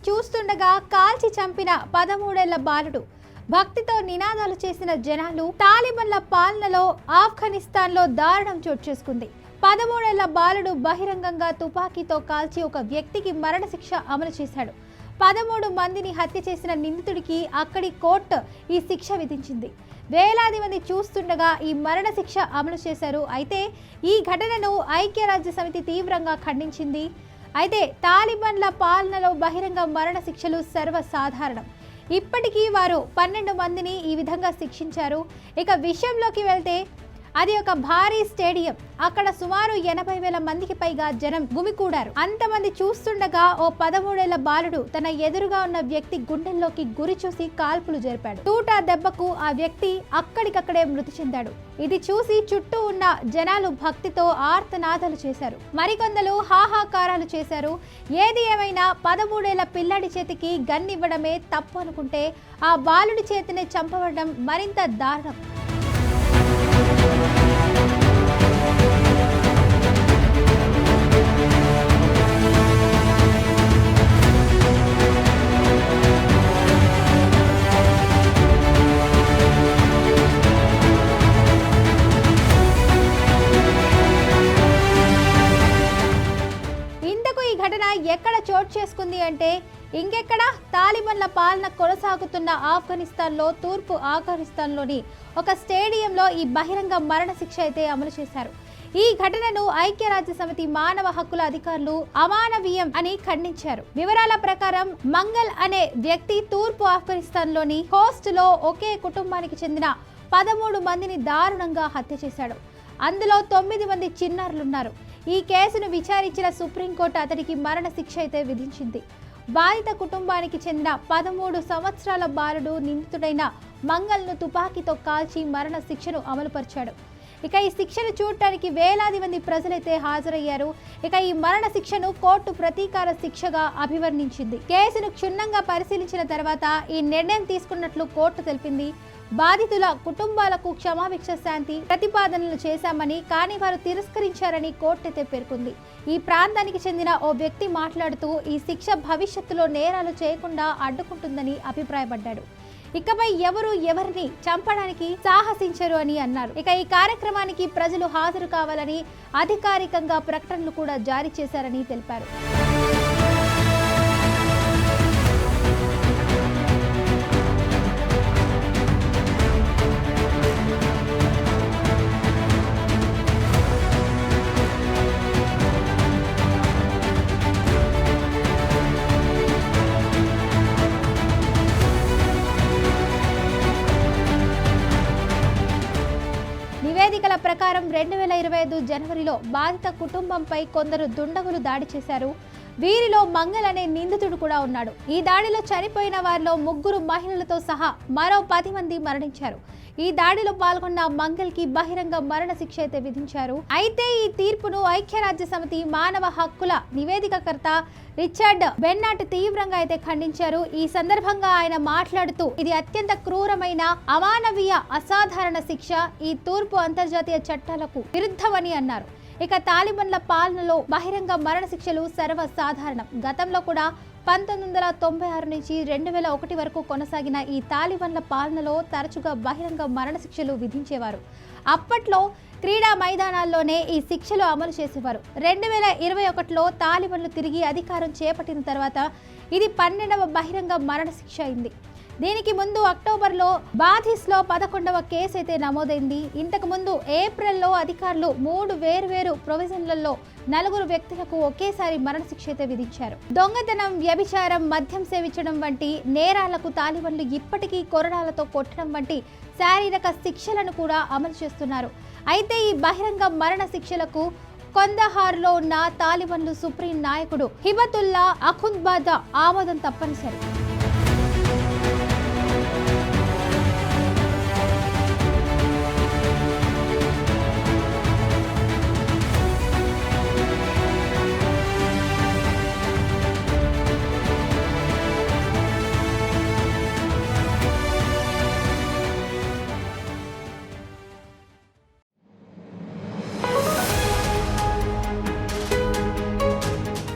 చూస్తుండగా కాల్చి చంపిన 13 ఏళ్ల బాలుడు. భక్తితో నినాదాలు చేసిన జనాలు. తాలిబన్ల పాలనలో ఆఫ్ఘనిస్తాన్లో దారుణం చోటు చేసుకుంది. 13 ఏళ్ల బాలుడు బహిరంగంగా తుపాకీతో కాల్చి ఒక వ్యక్తికి మరణశిక్ష అమలు చేశాడు. 13 మందిని హత్య చేసిన నిందితుడికి అక్కడి కోర్టు ఈ శిక్ష విధించింది. వేలాది మంది చూస్తుండగా ఈ మరణశిక్ష అమలు చేశారు. అయితే ఈ ఘటనను ఐక్యరాజ్య సమితి తీవ్రంగా ఖండించింది. అయితే తాలిబన్ల పాలనలో బహిరంగ మరణ శిక్షలు సర్వసాధారణం. ఇప్పటికీ వారు 12 మందిని ఈ విధంగా శిక్షించారు. ఇక విషయంలోకి వెళ్తే అది ఒక భారీ స్టేడియం. అక్కడ సుమారు 80,000 మందికి పైగా జనం గుమికూడారు. అంతమంది చూస్తుండగా ఓ 13 ఏళ్ల బాలుడు తన ఎదురుగా ఉన్న వ్యక్తి గుండెల్లోకి గురి చూసి కాల్పులు జరిపాడు. తూటా దెబ్బకు ఆ వ్యక్తి అక్కడికక్కడే మృతి చెందాడు. ఇది చూసి చుట్టూ ఉన్న జనాలు భక్తితో ఆర్తనాదాలు చేశారు. మరికొందరు హాహాకారాలు చేశారు. ఏది ఏమైనా 13 ఏళ్ల పిల్లాడి చేతికి గన్ ఇవ్వడమే తప్పు అనుకుంటే ఆ బాలుడి చేతిని చంపబడడం మరింత దారుణం. ఇంతకు ఈ ఘటన ఎక్కడ చోటు చేసుకుంది అంటే ఇంకెక్కడ, తాలిబన్ల పాలన కొనసాగుతున్న ఆఫ్ఘనిస్తాన్లో తూర్పు ఆఫ్ఘనిస్తాన్లోని ఒక స్టేడియంలో ఈ బహిరంగ మరణ శిక్ష అయితే అమలు చేశారు. ఈ ఘటనను ఐక్యరాజ్య సమితి మానవ హక్కుల అధికారులు అమానవీయం అని ఖండించారు. వివరాల ప్రకారం మంగల్ అనే వ్యక్తి తూర్పు ఆఫ్ఘనిస్తాన్లోని హోస్ట్లో ఒకే కుటుంబానికి చెందిన 13 మందిని దారుణంగా హత్య చేశాడు. అందులో 9 మంది చిన్నారులున్నారు. ఈ కేసును విచారించిన సుప్రీంకోర్టు అతడికి మరణ శిక్ష అయితే విధించింది. బాధిత కుటుంబానికి చెందిన 13 సంవత్సరాల బాలుడు నిందితుడైన మంగల్ను తుపాకీతో కాల్చి మరణ శిక్షను అమలుపరిచాడు. ఇక ఈ శిక్షను చూడటానికి వేలాది మంది ప్రజలైతే హాజరయ్యారు. ఇక ఈ మరణ శిక్షను కోర్టు ప్రతీకార శిక్షగా అభివర్ణించింది. కేసును క్షుణ్ణంగా పరిశీలించిన తర్వాత ఈ నిర్ణయం తీసుకున్నట్లు కోర్టు తెలిపింది. బాధితుల కుటుంబాలకు క్షమాభిక్ష శాంతి ప్రతిపాదనలు చేశామని, కానీ వారు తిరస్కరించారని కోర్టు అయితే పేర్కొంది. ఈ ప్రాంతానికి చెందిన ఓ వ్యక్తి మాట్లాడుతూ ఈ శిక్ష భవిష్యత్తులో నేరాలు చేయకుండా అడ్డుకుంటుందని అభిప్రాయపడ్డాడు. ఇకపై ఎవరు ఎవరిని చంపడానికి సాహసించరు అని అన్నారు. ఇక ఈ కార్యక్రమానికి ప్రజలు హాజరు కావాలని అధికారికంగా ప్రకటనలు కూడా జారీ చేశారని తెలిపారు. నివేదికల ప్రకారం 2025 జనవరిలో బాధిత కుటుంబంపై కొందరు దుండగులు దాడి చేశారు. వీరిలో మంగల్ అనే నిందితుడు కూడా ఉన్నాడు. ఈ దాడిలో చనిపోయిన వారిలో 3 మహిళలతో సహా మరో 10 మంది మరణించారు. ఈ దాడిలో పాల్గొన్న మంగల్కి బహిరంగ మరణ శిక్ష అయితే విధించారు. అయితే ఈ తీర్పును ఐక్యరాజ్య సమితి మానవ హక్కుల నివేదికకర్త రిచర్డ్ బెన్నాట్ తీవ్రంగా అయితే ఖండించారు. ఈ సందర్భంగా ఆయన మాట్లాడుతూ ఇది అత్యంత క్రూరమైన, అమానవీయ, అసాధారణ శిక్ష. ఈ తూర్పు అంతర్జాతీయ చట్టాలకు విరుద్ధమని అన్నారు. ఇక తాలిబన్ల పాలనలో బహిరంగ మరణ శిక్షలు సర్వసాధారణం. గతంలో కూడా 1996 నుంచి 2001 వరకు కొనసాగిన ఈ తాలిబన్ల పాలనలో తరచుగా బహిరంగ మరణ శిక్షలు విధించేవారు. అప్పట్లో క్రీడా మైదానాల్లోనే ఈ శిక్షలు అమలు చేసేవారు. 2021లో తాలిబన్లు తిరిగి అధికారం చేపట్టిన తర్వాత ఇది 12వ బహిరంగ మరణ శిక్ష అయింది. దీనికి ముందు అక్టోబర్లో బాధిస్లో 11వ కేసు అయితే నమోదైంది. ఇంతకు ముందు ఏప్రిల్లో అధికారులు 3 వేర్వేరు ప్రొవిజన్లలో 4 వ్యక్తులకు ఒకేసారి మరణశిక్ష అయితే విధించారు. దొంగతనం, వ్యభిచారం, మద్యం సేవించడం వంటి నేరాలకు తాలిబన్లు ఇప్పటికీ కొరడాలతో కొట్టడం వంటి శారీరక శిక్షలను కూడా అమలు చేస్తున్నారు. అయితే ఈ బహిరంగ మరణ శిక్షలకు కొందహార్లో ఉన్న తాలిబన్లు సుప్రీం నాయకుడు హిబతుల్లా అఖుంద్బాదా ఆమోదం తప్పనిసరి.